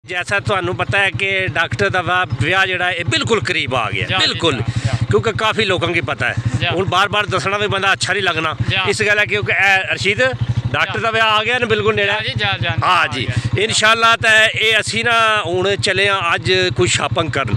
जैसा ਤੁਹਾਨੂੰ पता है कि डॉक्टर का विआह ਜਿਹੜਾ ਇਹ बिल्कुल करीब आ गया बिल्कुल क्योंकि काफ़ी लोगों की पता है हूँ बार बार दसना भी बंदा अच्छा नहीं लगना इस गल है क्योंकि रशीद डॉक्टर का विआह आ गया ना बिल्कुल नेड़े हाँ जी इंशाअल्लाह तो ये असी ना हूँ चले अज कुछ शॉपिंग कर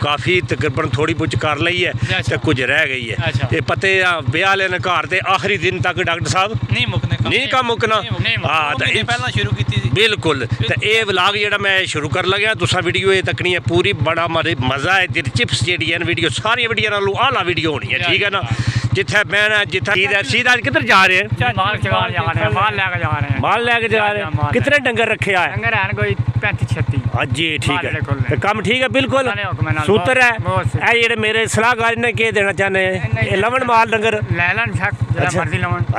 काफ़ी तकरीबन थोड़ी बहुत कर ली है तो कुछ रह गई है तो पते विआह वाले ने घर के आखिरी दिन तक डॉक्टर साहब नहीं कम मुकना हाँ तो शुरू की बिल्कुल तो ये व्लॉग जो मैं शुरू कर लग्या तुसा वीडियो ये तकनी है पूरी बड़ा मज़ा है चिप्स जी वीडियो सारी वीडियो नालों आला वीडियो होनी है ठीक है ना जिथे मैं जिथे सीधा किधर जा रहे हैं माल लैके जा रहे हैं कितने डंगर रखे है कोई 35-36 हाँ जी ठीक है तो कम ठीक है बिल्कुल सूत्र है ये मेरे सलाहकार ने क्या देना चाहते हैं लवन माल डंगर है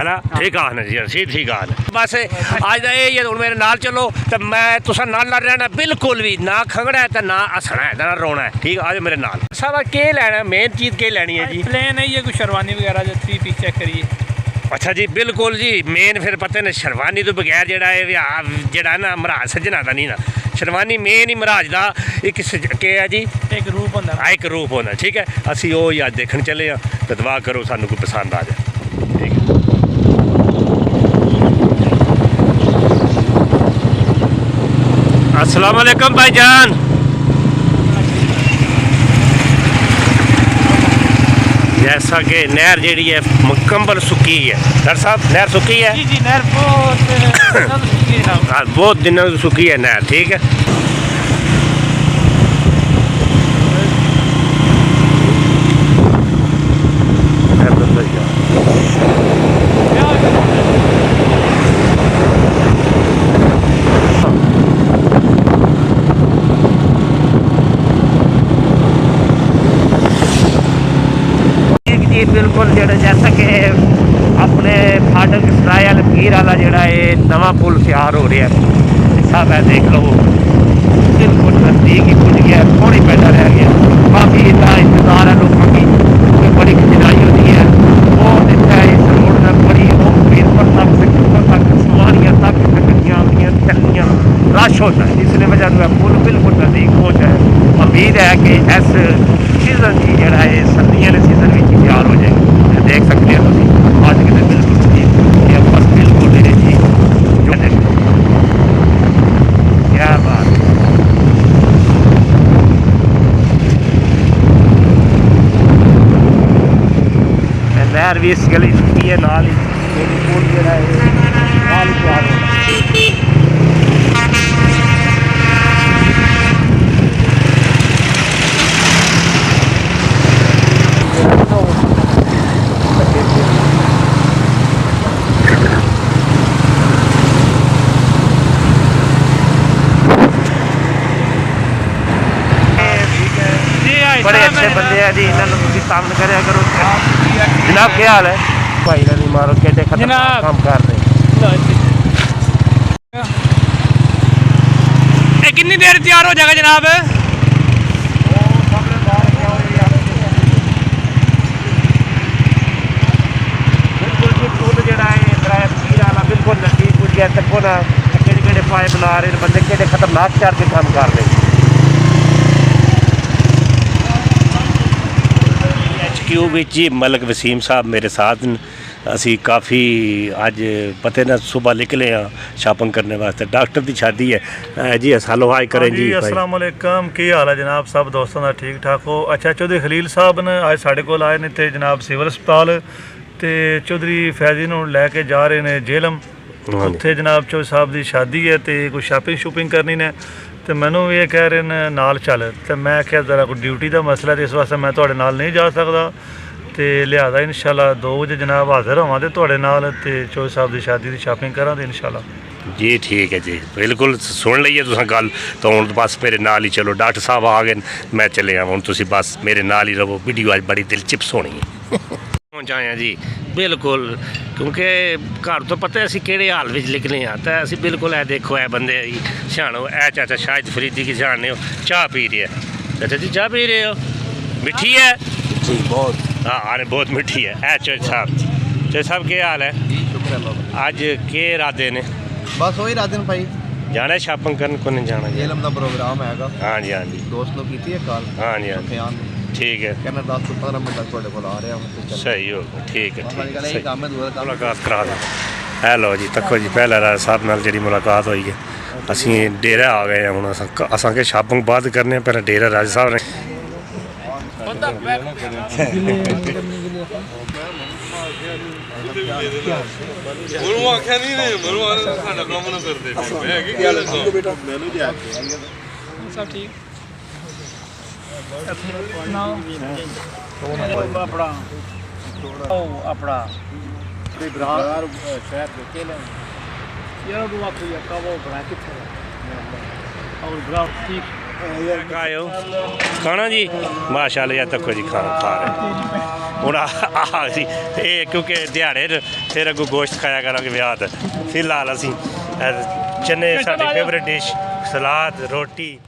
ना ठीक है जी सी ठीक है बस अज का ये हूँ मेरे नाल चलो तो मैं तुसा नाल रहना बिल्कुल भी ना खंगड़ा है तो ना हसना है ना रोना है ठीक है आज मेरे नाल सब के लेना मेन चीज़ के लेनी है जी प्लेन है ये कुछ शेरवानी वगैरह जो 3 पीस चेक करिए अच्छा जी बिल्कुल जी मेन फिर पता ने शेरवानी तो बगैर जड़ा ना महाराज सजना का नहीं ना शेरवानी मेन ही महाराज का एक के है जी एक रूप होता एक रूप होना ठीक है असी वो याद देखने चले हाँ तो दुआ करो सानू कोई पसंद आ जाए ठीक है अस्सलाम वालेकुम भाईजान जैसा कि नहर जी है मुकम्मल सुक्की है डॉक्टर साहब नहर सुक्की है जी नहर बहुत दिनों से सुक्की है नहर ठीक है बिल्कुल जो जैसा कि अपने फाटक सराय लकीर वाला जोड़ा ये नवा पुल तैयार हो रहा है सब है देख लो बिल्कुल नज़दीक ही पुज गया थोड़ी पैदा रह गया काफ़ी इतना इंतजार है लोगों की बड़ी खिंचाई होती है वो देखा है इस रोड में बड़ी वीरपुर तक तक सवारियाँ तक गड्डियाँ आँदियाँ चलनियाँ रश होता है इसलिए वजह से पुल बिल्कुल नज़दीक पहुँचा है उम्मीद है कि इस सीजन की जोड़ा है सर्दियों के सीजन में तैयार हो जाएगी देख सकते हैं तुम आज के दिन बिल्कुल ये बस बिल्कुल मेरे जी जो क्या बात नहर भी इस गली की है नाल ही पुल जो है नाल ही तैयार होना बड़े अच्छे बंदे हैं जी इन्होंने काम करे करो जनाब क्या हाल है भाई नहीं मारो केटे खतरनाक काम कर रहे कितनी देर तैयार हो जाएगा जनाब बिल्कुल नजदीक पुज गया तको ना केड़े पाइप ला रहे बंदे केड़े खतरनाक चार के काम कर रहे HQ ਵਿੱਚ ਹੀ ਮਲਕ ਵਸੀਮ ਸਾਹਿਬ ਮੇਰੇ साथ असी काफ़ी अज पते ना सुबह निकले हाँ शॉपिंग करने वास्ते डॉक्टर की शादी है जी हेलो हाय करें जी अस्सलाम वालेकुम की हाल है जनाब सब दोस्तों का ठीक ठाक हो अच्छा चौधरी खलील साहब ने अज साढ़े को आए ने तो जनाब सिविल अस्पताल तो चौधरी फैजी नूं लैके जा रहे हैं जेलम उत्थे जनाब चौधरी साहब की शादी है तो कोई शॉपिंग शूपिंग करनी ने तो मैनू ये कह रहे हैं नाल चल तो मैं क्या ज़रा कोई ड्यूटी का मसला तो इस वास्ते मैं तुहाडे नाल नहीं जा सकता तो लिहाजा इंशाल्लाह 2 बजे जनाब हाजिर होवां ते तुहाडे नाल ते चौधरी साहब की शादी की शॉपिंग करां ते इंशाल्लाह जी ठीक है जी बिल्कुल सुन लीए तुसां गल तो हुण बस मेरे नाल ही चलो डॉक्टर साहब आ गए मैं चले हुण तुसीं बस मेरे नाल ही रहो वीडियो अज बड़ी दिलचस्प होनी है पहुँचाया जी बिल्कुल क्योंकि घर तो पता असी किहड़े हाल में निकले हाँ तो असी बिल्कुल है देखो है बंदे सियाणो है चाचा शाहिद फरीदी की सियाने हो चाह पी रहे हैं चाचा जी चाह पी रहे हो मिठी है जी बहुत हाँ अरे बहुत मिठी है चौधरी साहब क्या हाल है जी शुक्र अल्लाह अज के इरादे ने बस वही इरादे ने भाई ਜਾਣਾ ਸ਼ਾਪਿੰਗ ਕਰਨ ਕੋ ਨਹੀਂ ਜਾਣਾ ਜੀ? ਜੇਲਮ ਦਾ ਪ੍ਰੋਗਰਾਮ ਹੈਗਾ। ਹਾਂਜੀ ਹਾਂਜੀ ਦੋਸਤ ਨੂੰ ਕੀਤੀ ਹੈ ਕਾਲ। ਹਾਂਜੀ ਹਾਂਜੀ ਫਿਆਨ ਠੀਕ ਹੈ ਕਹਿੰਦਾ 10 ਤੋਂ 15 ਮਿੰਟ ਤੱਕ ਤੁਹਾਡੇ ਕੋਲ ਆ ਰਿਹਾ ਹਾਂ। ਸਹੀ ਹੋ ਗਿਆ ਠੀਕ ਹੈ ਅੱਜ ਠੀਕ ਕੱਲ੍ਹ ਹੈ ਇਹ ਸਹੀ। ਕੰਮ ਹੈ ਦੂਰ ਕੰਮ। ਮੁਲਾਕਾਤ ਕਰਾ ਦਾਂ। ਹੈਲੋ ਜੀ ਤੱਕੋ ਜੀ ਪਹਿਲਾ ਰਾਜ ਸਾਹਿਬ ਨਾਲ ਜਿਹੜੀ ਮੁਲਾਕਾਤ ਹੋਈ ਹੈ ਅਸੀਂ ਡੇਰਾ ਆ ਗਏ ਹਾਂ ਹੁਣ ਅਸਾਂखे ਸ਼ਾਪਿੰਗ ਬਾਅਦ ਕਰਨੇ ਪਹਿਲਾਂ ਡੇਰਾ ਰਾਜ ਸਾਹਿਬ ਨੇ ਉਹਨੂੰ ਆਖਿਆ ਨਹੀਂ ਨੇ ਮਰੂ ਆ ਸਾਡਾ ਕੰਮ ਨਾ ਕਰਦੇ ਮੈਂ ਕੀ ਗੱਲ ਦੱਸਾਂ ਮੈਨੂੰ ਜਾ ਸਭ ਠੀਕ ਆਪਣਾ ਤੇ ਬਰਾਰ ਸ਼ਹਿਰ ਦੇ ਕੇ ਲੈ ਯਾਰ ਉਹ ਆਪੂ ਯਾ ਕਾਵੋ ਬਣਾ ਕਿੱਥੇ ਔਰ ਬਰਾ ਠੀਕ ਖਾਓ ਖਾਣਾ ਜੀ ਮਾਸ਼ਾਅੱਲਾ ਯਾ ਤੱਕੋ ਜੀ ਖਾਣਾ ਖਾ ਰਹੇ ਹੁਣ ਆਹ ਜੀ ਇਹ ਕਿਉਂਕਿ ਦਿਹਾੜੇ ਫਿਰ ਅੱਗੋਂ ਗੋਸ਼ਤ ਖਾਇਆ ਕਰਾਂਗੇ ਵਿਆਹ ਤੇ ਫਿਲਹਾਲ ਅਸੀਂ ਚਨੇ ਸਾਡੀ ਫੇਵਰੇਟ ਡਿਸ਼ ਸਲਾਦ ਰੋਟੀ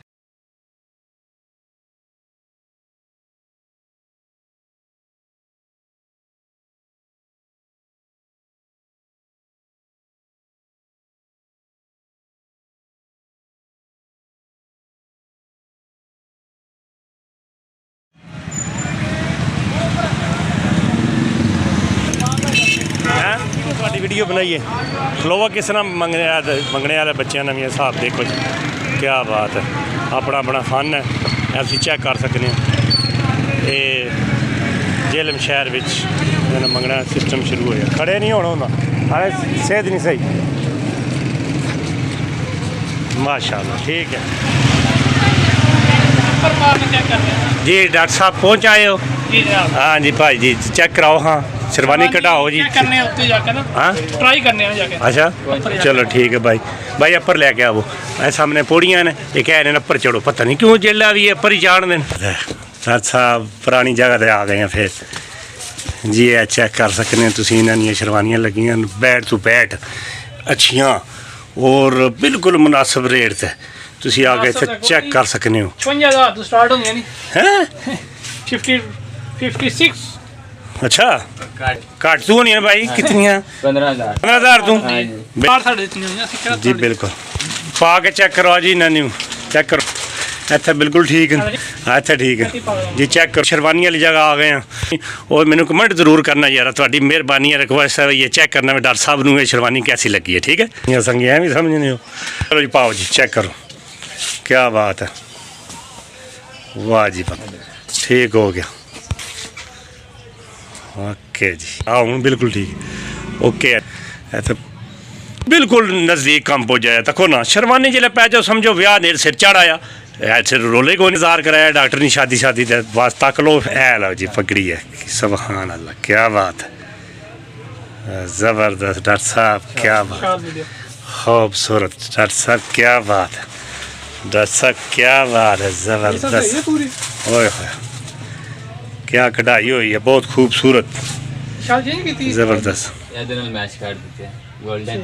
ਤੁਹਾਡੀ ਵੀਡੀਓ ਬਣਾਈਏ ਖਲੋਵਾ ਕਿਸ ਤਰ੍ਹਾਂ ਮੰਗਣੇ ਵਾਲੇ ਬੱਚਿਆਂ ਨਵੀਆਂ ਹਿਸਾਬ ਦੇਖੋ ਜੀ ਕੀ ਬਾਤ ਹੈ ਆਪਣਾ ਆਪਣਾ ਫਨ ਹੈ ਅਸੀਂ ਚੈੱਕ ਕਰ ਸਕਦੇ ਹਾਂ ਇਹ ਜੇਲਮ ਸ਼ਹਿਰ ਵਿੱਚ ਇਹਨਾਂ ਮੰਗਣਾ ਸਿਸਟਮ ਸ਼ੁਰੂ ਹੋਇਆ ਖੜੇ ਨਹੀਂ ਹੋਣਾ ਹੁੰਦਾ ਹਾਲੇ ਸਿਹਤ ਨਹੀਂ ਸਹੀ ਮਾਸ਼ਾਅੱਲਾ ਠੀਕ ਹੈ जी डॉक्टर साहब पहुँच आए हो ਜੀ ਜਨਾਬ हाँ जी भाई जी चेक कराओ हाँ शेरवानी कटाओ जी ਚੈੱਕ ਕਰਨੇ ਆ ਉੱਤੇ ਜਾ ਕੇ ਨਾ हाँ ਟਰਾਈ ਕਰਨੇ ਆ ਜਾ ਕੇ अच्छा चलो ठीक है भाई भाई अपर लेके आओ ए सामने पौड़ियां ने ये कह रहे हैं अपर चढ़ो पता नहीं क्यों जेला भी अपर ही जान देन डॉक्टर साहब पुरानी जगह ते आ गए हैं फिर जी ए चेक कर सकते हैं तुसीं इन्हां दियां शेरवानियां लगियां बैठ टू बैठ अच्छियां और बिल्कुल मुनासिब रेट ते ਤੁਸੀਂ ਆ ਕੇ ਇੱਥੇ ਚੈੱਕ ਕਰ ਸਕਦੇ ਹੋ 55000 ਤੋਂ ਸਟਾਰਟ ਹੁੰਦੀਆਂ ਨਹੀਂ ਹੈ 56 ਅੱਛਾ ਘੱਟ ਤੂੰ ਨਹੀਂ ਭਾਈ ਕਿਤਨੀਆਂ 15000 ਤੂੰ ਬਾਹਰ ਸਾਡੇ ਦਿੱਤੀਆਂ ਹੋਈਆਂ ਅਸੀਂ ਕਿਹੜਾ ਜੀ ਬਿਲਕੁਲ ਪਾ ਕੇ ਚੈੱਕ ਕਰੋ ਜੀ ਇਹਨਾਂ ਨੂੰ ਚੈੱਕ ਕਰੋ ਇੱਥੇ ਬਿਲਕੁਲ ਠੀਕ ਹੈ ਇੱਥੇ ਠੀਕ ਹੈ ਜੀ ਚੈੱਕ ਕਰੋ ਸ਼ਰਵਾਨੀ ਵਾਲੀ ਜਗ੍ਹਾ ਆ ਗਏ ਆ और मैंने कमेंट जरूर करना यार थोड़ी मेहरबानी है रिक्वेस्ट है ये चेक करना मैं डॉक्टर साहब ने शेरवानी कैसी लगी है ठीक है संगे भी समझने हो चलो जी पाओ जी चेक करो क्या बात है वाह जी वाह ठीक हो गया ओके जी हाँ हूँ बिल्कुल ठीक ओके ऐसे बिल्कुल नज़दीक कम पहुँच जाया तको ना शर्मानी जिले पै जाओ समझो ब्याह नेर सिर चढ़ाया ऐसे रोले को इंतजार कराया डॉक्टर ने शादी शादी बस तक लो है लो जी पकड़ी है सुभान अल्लाह क्या बात है ज़बरदस्त डॉक्टर साहब क्या बात खूबसूरत डॉक्टर साहब क्या बात है डॉक्टर साहब क्या बात है ज़बरदस्त ओए क्या कढ़ाई हुई है बहुत खूबसूरत ज़बरदस्त मैच कर देते हैं गोल्डन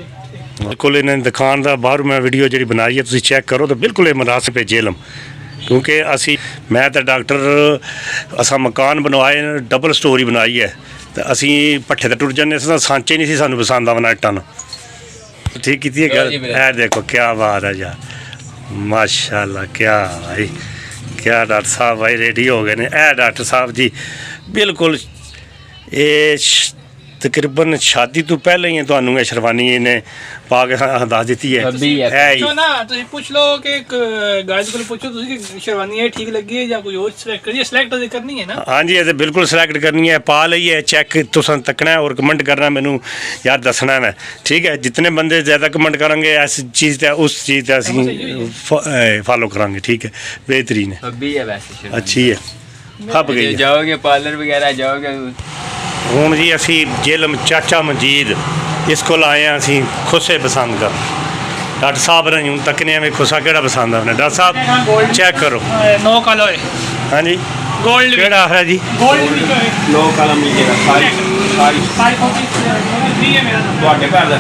बिल्कुल इन्हें दुकान का बाहर मैं वीडियो जी बनाई है तुम चेक करो तो बिल्कुल ये मुनासिब है जेलम क्योंकि असी मैं तो डॉक्टर असा मकान बनवाए डबल स्टोरी बनाई है तो असी भट्ठे तो टुट जाने सांचे नहीं सानू पसंद आवना इट्टां ठीक की गल है देखो क्या बात है यार माशाल्लाह क्या भाई क्या डॉक्टर साहब भाई रेडी हो गए ने ए डॉक्टर साहब जी बिल्कुल ये तकरीबन शादी तो पहले ही ਤੁਹਾਨੂੰ ਇਹ ਸ਼ਰਵਾਨੀ ਨੇ ਪਾ ਕੇ ਦੱਸ ਦਿੱਤੀ ਹੈ ਜੋ ਨਾ ਤੁਸੀਂ ਪੁੱਛ ਲਓ ਕਿ ਗਾਇਜ਼ ਕੋਲ ਪੁੱਛੋ ਤੁਸੀਂ ਕਿ ਸ਼ਰਵਾਨੀ ਇਹ ਠੀਕ ਲੱਗੀ ਹੈ ਜਾਂ ਕੋਈ ਹੋਰ ਸਿਲੈਕਟ ਕਰੀਏ ਸਿਲੈਕਟ ਤਾਂ ਕਰਨੀ ਹੈ ਨਾ ਹਾਂਜੀ ਇਹ ਤੇ ਬਿਲਕੁਲ ਸਿਲੈਕਟ ਕਰਨੀ ਹੈ ਪਾ ਲਈ ਹੈ ਚੈੱਕ ਤੁਸੀਂ ਤੱਕਣਾ और कमेंट करना ਮੈਨੂੰ यार दसना है ठीक है जितने बंदे ज़्यादा कमेंट करेंगे इस चीज़ का उस चीज़ का ਅਸੀਂ फॉलो करांगे ठीक है बेहतरीन है अभी है वैसे अच्छी है हब गई जाओगे पार्लर वगैरह जाओगे ਹੁਣ ਜੀ ਅਸੀਂ ਜੇਲਮ ਚਾਚਾ ਮਜੀਦ ਇਸ ਕੋਲ ਆਏ ਹਾਂ ਅਸੀਂ ਖੁਸੇ ਪਸੰਦ ਕਰ ਡਾਕਟਰ ਸਾਹਿਬ ਨੇ ਹੁਣ ਤੱਕ ਨੇ ਐਵੇਂ ਖੁਸਾ ਕਿਹੜਾ ਪਸੰਦ ਆਉਣਾ ਡਾਕਟਰ ਸਾਹਿਬ ਚੈੱਕ ਕਰੋ ਨੋ ਕਲਰ ਹੋਏ ਹਾਂਜੀ ਗੋਲਡ ਕਿਹੜਾ ਹੈ ਜੀ ਗੋਲਡ ਵੀ ਹੋਏ नो कलम मिलेगा सारी सारी 543 है मेरा ਤੁਹਾਡੇ ਘਰ ਦਾ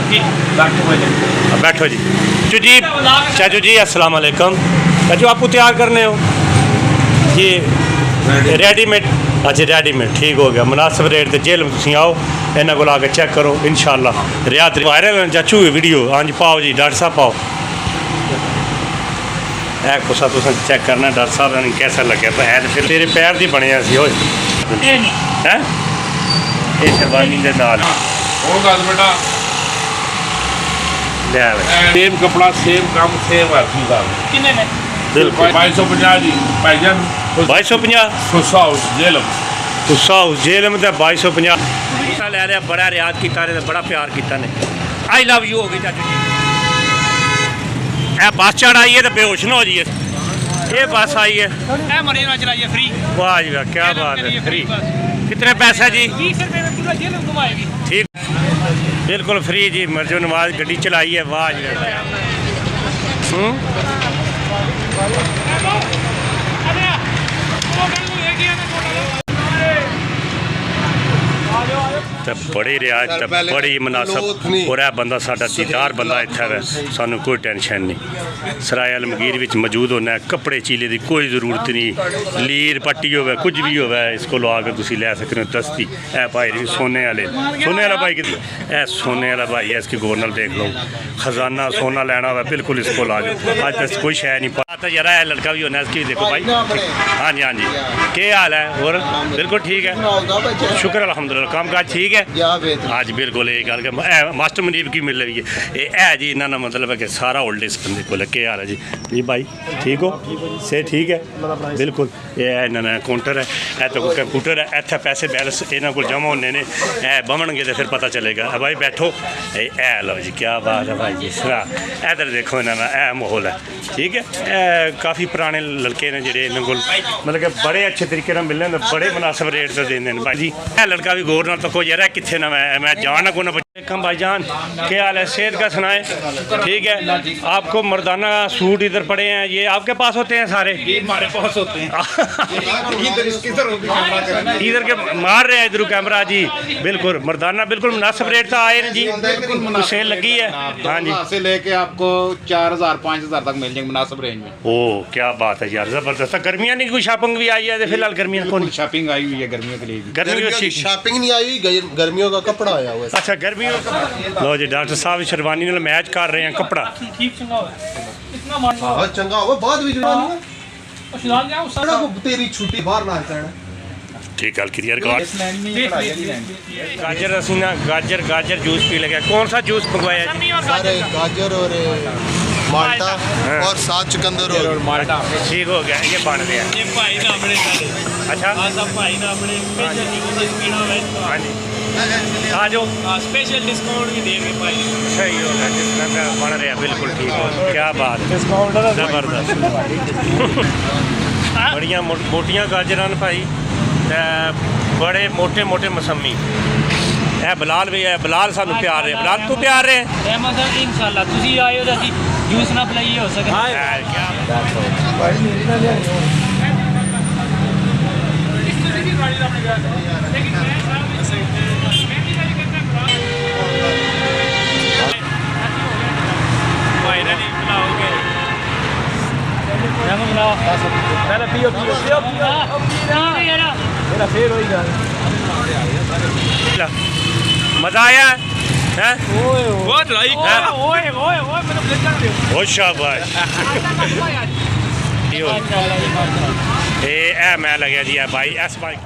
ਡਾਕਟਰ ਵਜਨ बैठो जी जी चाचू जी अस्सलाम वालेकुम चाचू आपको तैयार करने हो ये रेडीमेड अच्छा रेडीमेड ठीक हो गया मुनासिब रेट ते जेल में तुम आओ इन्हों को आके चेक करो इंशाल्लाह रियात वायरल चाचू वीडियो हाँ जी पाओ जी डॉक्टर साहब पाओ ਇਹ ਕੋਸਾ ਤੁਸੀਂ ਚੈੱਕ ਕਰਨਾ ਡਾਕਟਰ ਸਾਹਿਬ ਨੇ कैसा ਲੱਗਿਆ ਪਰ ਹੈ ਫਿਰ ਤੇਰੇ ਪੈਰ ਦੀ ਬਣਿਆ ਸੀ ਓਏ ਇਹ ਨਹੀਂ ਹੈ ਇਹ ਸ਼ਰਵਾਨੀ ਦੇ ਨਾਲ ਉਹ ਗੱਲ ਬੇਟਾ ਲੈ ਵੇ ਸੇਮ ਕਪੜਾ ਸੇਮ ਕੰਮ ਸੇਮ ਹਰਕੀ ਦਾ ਕਿੰਨੇ ਨੇ ਬਿਲਕੁਲ 2250 ਜੀ ਭਾਈਜਾਨ 2250 ਸੁਸਾ ਉਸ ਜੇਲਮ ਗੁੱਸਾ ਉਸ ਜੇਲਮ ਦਾ 2250 ਹਿੱਸਾ ਲੈ ਰਿਹਾ ਬੜਾ ਰਿਆਜ਼ ਕੀਤਾ ਨੇ ਤੇ ਬੜਾ ਪਿਆਰ ਕੀਤਾ ਨੇ ਆਈ ਲਵ ਯੂ ਹੋ ਗਈ ਚਾਚੂ ਜੀ ਇਹ ਬੱਸ ਚੜ ਆਈ ਹੈ ਤੇ ਬੇਹੋਸ਼ ਨਾ ਹੋ ਜਾਈਏ ਇਹ ਬੱਸ आई है ਇਹ ਮਰੀਜ਼ ਨਾਲ ਚਲਾਈਏ ਫ੍ਰੀ वाह जी वाह क्या बात है फ्री कितने पैसे जी 20 रुपए में पूरा जेल घुमाएगी ठीक बिल्कुल फ्री जी मर्जो नवाज गड्डी चलाई है वाह जी वाह ਤੇ ਬੜੀ ਰਿਆਜ਼ ਤੇ ਬੜੀ ਮਨਾਸਬ ਔਰ ਇਹ ਬੰਦਾ ਸਾਡਾ ਦੀਦਾਰ ਬੰਦਾ ਇੱਥੇ ਹੈ ਸਾਨੂੰ ਕੋਈ ਟੈਨਸ਼ਨ ਨਹੀਂ ਸਰਾਏ ਆਲਮਗੀਰ ਵਿੱਚ ਮੌਜੂਦ ਹੋਣਾ ਕੱਪੜੇ ਚੀਲੇ ਦੀ ਕੋਈ ਜ਼ਰੂਰਤ ਨਹੀਂ ਲੀਰ ਪੱਟੀ ਹੋਵੇ ਕੁਝ ਵੀ ਹੋਵੇ ਇਸ ਕੋਲ ਆ ਕੇ ਤੁਸੀਂ ਲੈ ਸਕਦੇ ਹੋ ਦਸਤੀ ਇਹ ਭਾਈ ਵੀ ਸੋਨੇ ਵਾਲਾ ਭਾਈ ਕਿਤੇ ਇਹ ਸੋਨੇ ਵਾਲਾ ਭਾਈ ਹੈ ਇਸकी ਗੌਰ ਨਾਲ देख लो खजाना सोना लेना हुआ बिल्कुल इसको ला जाओ आज तक कोई शय नहीं पता यार है लड़का भी होना इसकी देखो भाई हाँ जी क्या हाल है और बिल्कुल ठीक है शुक्र अलहमदुलिल्लाह काम काज ठीक है आज बिल्कुल ये गल मास्टर मुनीब की मिल रही है ये है जी इन्होंने मतलब है कि सारा ओल्ड इस बंदे को क्या हाल है जी भाई ठीक हो से ठीक है बिल्कुल ये इन्होंने काउंटर है तो कंप्यूटर है इतने पैसे बैलेंस इन्होंने को जमा होने ने बवणगे तो फिर पता चलेगा भाई बैठो ए लो जी क्या बात है भाई जी सरा इधर देखो इन्होंने ए माहौल है ठीक है काफ़ी पुराने लड़के ने जेडे इन्होंने को मतलब कि बड़े अच्छे तरीके से मिलने बड़े मुनासिब रेट से देंगे भाई जी ए लड़का भी गौर नाल तको यार कितने ना मैं जाना को ना कम भाई जान क्या हाल है सेहत का सुनाए ठीक है आपको मर्दाना सूट इधर पड़े हैं ये आपके पास होते हैं सारे हमारे पास होते हैं इधर के मार रहे हैं इधर कैमरा जी बिल्कुल मर्दाना बिल्कुल मुनासिब रेट था आए जी कुछ सेल लगी है हाँ जी से लेके आपको 4000 5000 तक मिल जाएंगे मुनासिब रेंज में। ओ क्या बात है यार जबरदस्त गर्मियाँ नहीं कोई शॉपिंग भी आई है फिलहाल गर्मियाँ कौन शॉपिंग आई हुई है गर्मियों के लिए भी। गर्मियों की शॉपिंग नहीं आई हुई गर्मियों का कपड़ा आया हुआ है। अच्छा गर्मियों का लो जी डॉक्टर साहब शेरवानी नाल मैच कर रहे हैं कपड़ा ठीक चंगा होया इतना मान हाँ चंगा हुआ बाद भी जुड़ा नहीं और फिलहाल जाओ सारा को तेरी छुट्टी बाहर ना करना ठीक है क्लियर गाजर रसीना गाजर जूस पी लगे कौन सा जूस मंगवाया जी सारे गाजर और माल्टा और सात चुकंदर और माल्टा ठीक हो गया ये बन गया ये भाई ना अपने अच्छा सब भाई ना अपने स्पेशल डिस्काउंट पीना है हाँ जी आ जाओ स्पेशल डिस्काउंट भी देंगे भाई सही हो गया जिस तरह का बन रहा बिल्कुल ठीक हो क्या बात डिस्काउंट जबरदस्त बड़िया मोटियां गाजर भाई बड़े मोटे मोटे मसम्मी है बिलाल भी है बिलाल सानू प्यार रहे बिलाल तू प्यार रहे रहमत है इंशाल्लाह तुसी आए हो ताकि जूस ना पिलाइए हो सके क्या पहले पियो मेरा फेर होई गया मजा आया है बहुत लाइक ओए मैंने प्लेट कर दियो बहुत शाबाश ए मैं लगे जी भाई एस बाइक